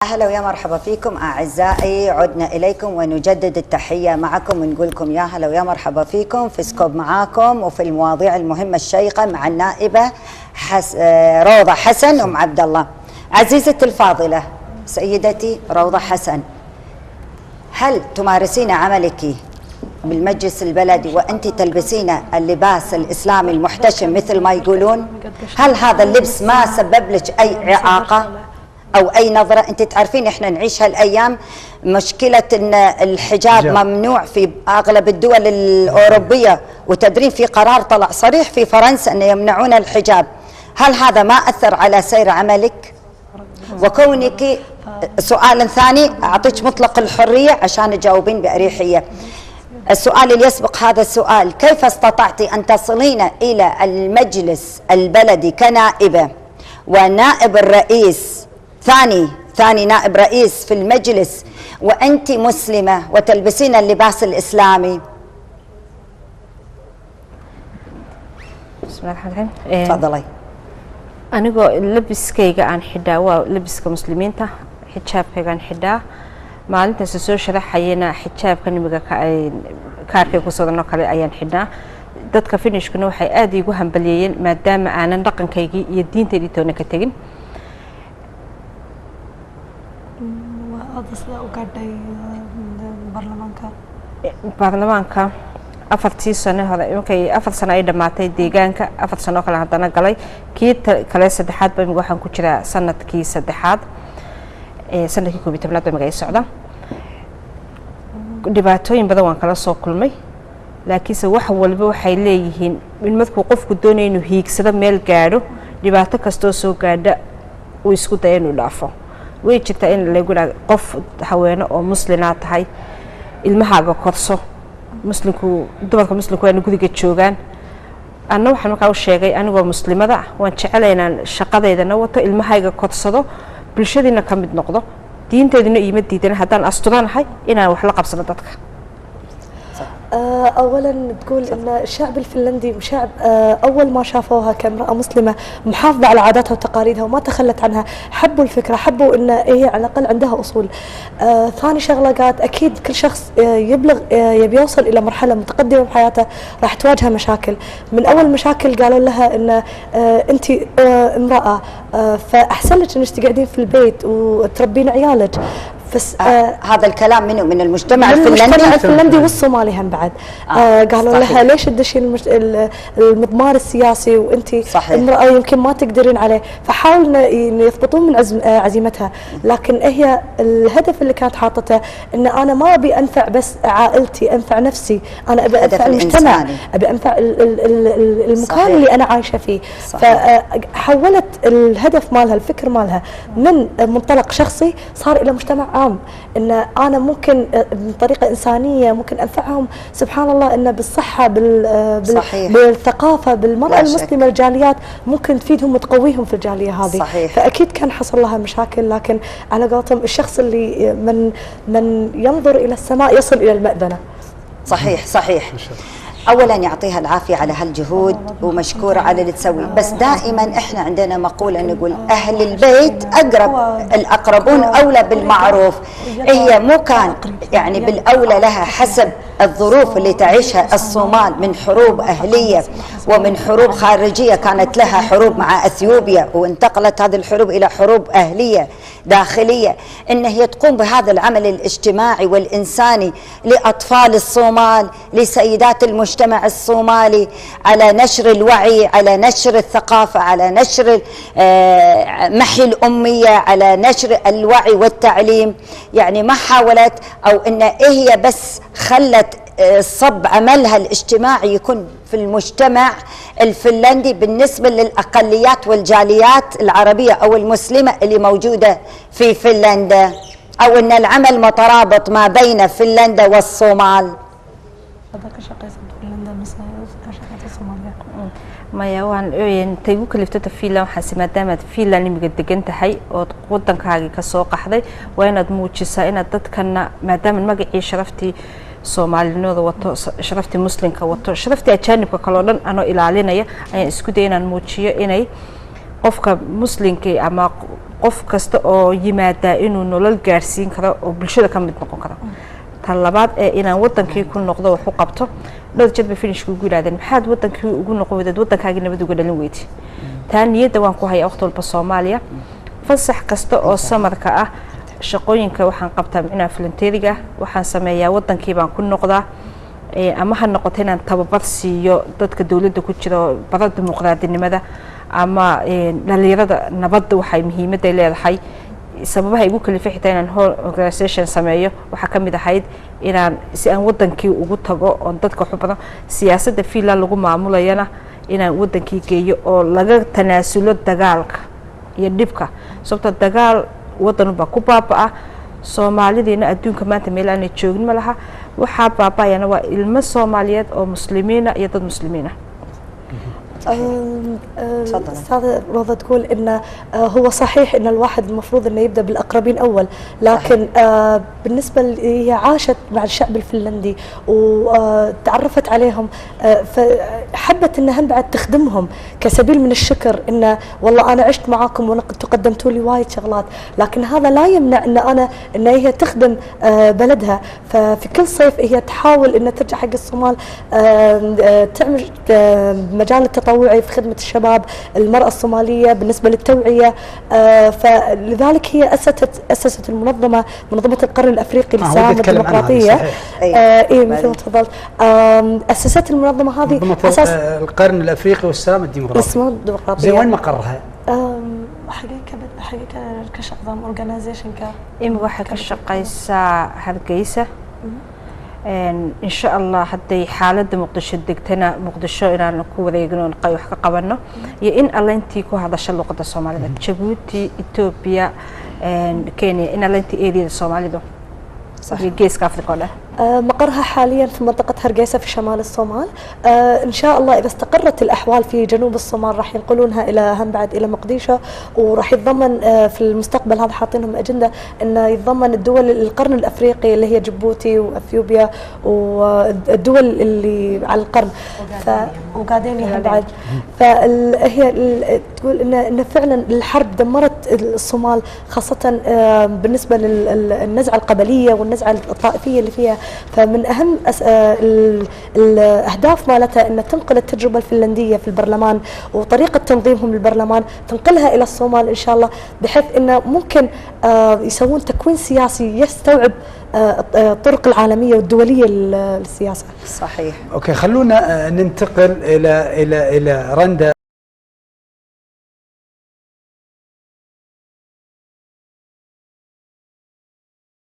أهلا ويا مرحبا فيكم أعزائي، عدنا إليكم ونجدد التحية معكم ونقول لكم يا هلا ويا مرحبا فيكم في سكوب معاكم وفي المواضيع المهمة الشيقة مع النائبة روضة حسن أم عبد الله. عزيزتي الفاضلة سيدتي روضة حسن، هل تمارسين عملك بالمجلس البلدي وأنت تلبسين اللباس الإسلامي المحتشم مثل ما يقولون؟ هل هذا اللبس ما سبب لك أي إعاقة أو أي نظرة؟ أنت تعرفين إحنا نعيش هالأيام مشكلة أن الحجاب ممنوع في أغلب الدول الأوروبية، وتدرين في قرار طلع صريح في فرنسا أن يمنعون الحجاب. هل هذا ما أثر على سير عملك؟ وكونك سؤال ثاني أعطيك مطلق الحرية عشان تجاوبين بأريحية. السؤال اللي يسبق هذا السؤال، كيف استطعت أن تصلين إلى المجلس البلدي كنائبة ونائب الرئيس ثاني نائب رئيس في المجلس وأنت مسلمة وتلبسين اللباس الإسلامي؟ بسم الله الرحمن الرحيم. تفضلي. أنا لبسكيga aan xidhaa waa labiska muslimiinta, xijaabkayga aan xidhaa. maalintaas soo sharaxayna xijaabka nimiga kaarkay ku soo kale ayaan xidhaa. dadka finishkuna waxay aad iigu hambalyeeyeen maadaama aanan dhaqankaygii iyo diinteedii toona ka tagin. baarlamaanka afartii sano hore markay 4 sano ay dhamaatay deegaanka 4 sano kale hadana galay kii kale saddexaad baa waxaan ku jiraa sanadkii saddexaad sanadkii 12aad baa magay socda. dhibaatooyin badan waan kala soo kulmay, laakiinse wax walba waxay leeyihiin in markuu qofku doonayo inuu hiigsado meel gaadho dhibaato kastoo soo gaadha uu isku dayo inuu dhaafo. way jirtaa in lagu dhaag qof haweeno oo muslina tahay ilmahaaga korso muslimku dumarka muslimku ay gudiga joogaan. anna waxaan markaa u sheegay anigoo muslimada waan jecelaynaa shaqadeedana wato ilmahayga korsado bulshadina ka mid noqdo diinteedina iyo diidana haddaan asturanahay inaan wax la qabsano dadka. أولاً تقول إن الشعب الفنلندي شعب أول ما شافوها كامرأة مسلمة محافظة على عاداتها وتقاليدها وما تخلت عنها، حبوا الفكرة، حبوا إن هي على الأقل عندها أصول. ثاني شغلة قالت أكيد كل شخص يبي يوصل إلى مرحلة متقدمة بحياته راح تواجهه مشاكل. من أول مشاكل قالوا لها إن أنت امرأة فأحسن لك إنك تقعدين في البيت وتربين عيالك. هذا الكلام منه من المجتمع الفنلندي والصومالي هم بعد. قالوا لها ليش تدشين المضمار السياسي وانت امرأة يمكن ما تقدرين عليه، فحاولنا يضبطون من عزيمتها. لكن هي الهدف اللي كانت حاطته ان انا ما ابي انفع بس عائلتي، انفع نفسي، انا ابي انفع المجتمع، ابي انفع المكان اللي انا عايشة فيه. فحولت الهدف مالها، الفكر مالها من منطلق شخصي صار الى مجتمع عام، ان انا ممكن بطريقه انسانيه ممكن انفعهم. سبحان الله ان بالصحه بالثقافه بالمراه المسلمه الجاليات ممكن تفيدهم وتقويهم في الجاليه هذه. صحيح. فاكيد كان حصل لها مشاكل، لكن على قولتهم الشخص اللي من ينظر الى السماء يصل الى المأذنه. صحيح. اولا يعطيها العافيه على هالجهود ومشكوره على اللي تسوي، بس دائما احنا عندنا مقوله نقول اهل البيت الاقربون اولى بالمعروف. هي مو كان يعني بالاولى لها حسب الظروف اللي تعيشها الصومال من حروب اهليه ومن حروب خارجيه، كانت لها حروب مع اثيوبيا وانتقلت هذه الحروب الى حروب اهليه داخليه، ان هي تقوم بهذا العمل الاجتماعي والانساني لاطفال الصومال، لسيدات المجتمع الصومالي، على نشر الوعي، على نشر الثقافة، على نشر محي الأمية، على نشر الوعي والتعليم. يعني ما حاولت أو إن هي بس خلت صب عملها الاجتماعي يكون في المجتمع الفنلندي بالنسبة للأقليات والجاليات العربية أو المسلمة اللي موجودة في فنلندا، أو إن العمل مترابط ما بين فنلندا والصومال. maya waan tagu kaliftata Finland waxaa maadaama Finland imiga degan tahay oo wadankaaga ka soo qaxday waa inaad muujisaa inaad dadkana maadaama magacii sharaftii Soomaalinimada wato, sharaftii muslimka wato, sharaftii ajaanibka kale oo dhan anoo ilaalinaya ayaan isku day inaan muujiyo inay qofka muslimka ama qof kasta oo yimaada inuu nolol gaarsiin karo oo bulshada ka mid noqon karo tan labaad ee inaan wadankii ku noqdo wax u qabto dhowr jeer bay finish ku yiraahdeen maxaad wadankii ugu noqon wadaad wadankaaga nabad uga dhalin weyti taan niyada waan ku hayaa waqti walba Soomaaliya fasax kasta oo samarka ah shaqooyinka waxaan qabtaa inaan volunteeriga waxaan sameeyaa wadankii baan ku noqdaa ama ha noqoto inaan tababar siiyo dadka dawladda ku jira barada dimuqraadinimada ama dhalinyarada nabadda waxay muhiimad leedahay sababaha igu kalifay xitaa inaan whole organization sameeyo waxa ka mid ahayd inaan si aan wadankii ugu tago oo dadka wax badan siyaasadda fiila lagu maamulayana inaan wadankii geeyo oo laga tanaasulo dagaalka iyo dhibka sababtoo dagaal wadan ba ku baabaa Soomaalideena adduunka maanta meel aan joogin ma laha waxa baabaayana waa ilmo Soomaaliyeed oo muslimiina iyo dad muslimiina أستاذ روضة تقول إنه هو صحيح إن الواحد المفروض إنه يبدأ بالأقربين أول لكن بالنسبة هي عاشت مع الشعب الفنلندي وتعرفت عليهم فحبت إنها بعد تخدمهم كسبيل من الشكر إنه والله أنا عشت معاكم وتقدمتوا لي وايد شغلات لكن هذا لا يمنع إن هي تخدم بلدها ففي كل صيف هي تحاول إنها ترجع حق الصومال تعمل مجال التطوعي في خدمة الشباب المرأة الصومالية بالنسبة للتوعية فلذلك هي أسست منظمة القرن الأفريقي للسلام والديمقراطية إيه مثل ما تفضلت أسست المنظمة هذه أساس القرن الأفريقي والسلام الديمقراطي زي وين مقرها؟ حقيقة كشقدام أورجانيزيشن إما واحد كشقيسة هرقيسة إن شاء الله حتى حالة مقدشة دكتنا مقدشة إلى نكو ذيقنون قيوح كقبلنا يإن الله أنتي كو هذا الشيء لقطة الصومالية جيبوتي إثيوبيا كينيا إن الله أنتي إيدي الصومالي دو صحيح جيس كافريقا له مقرها حاليا في منطقة هرقيسة في شمال الصومال إن شاء الله إذا استقرت الأحوال في جنوب الصومال راح ينقلونها إلى هم بعد إلى مقديشو وراح يتضمن في المستقبل هذا حاطينهم أجندة إنه يتضمن الدول القرن الأفريقي اللي هي جيبوتي وأثيوبيا والدول اللي على القرن وقاعدين بعد فهي تقول إن فعلا الحرب دمرت الصومال خاصة بالنسبة للنزعة القبلية والنزعة الطائفية اللي فيها فمن أهم الأهداف مالتها أن تنقل التجربة الفنلندية في البرلمان وطريقة تنظيمهم للبرلمان تنقلها إلى الصومال إن شاء الله بحيث أنه ممكن يسوون تكوين سياسي يستوعب الطرق العالمية والدولية للسياسة. صحيح. أوكي خلونا ننتقل إلى رندا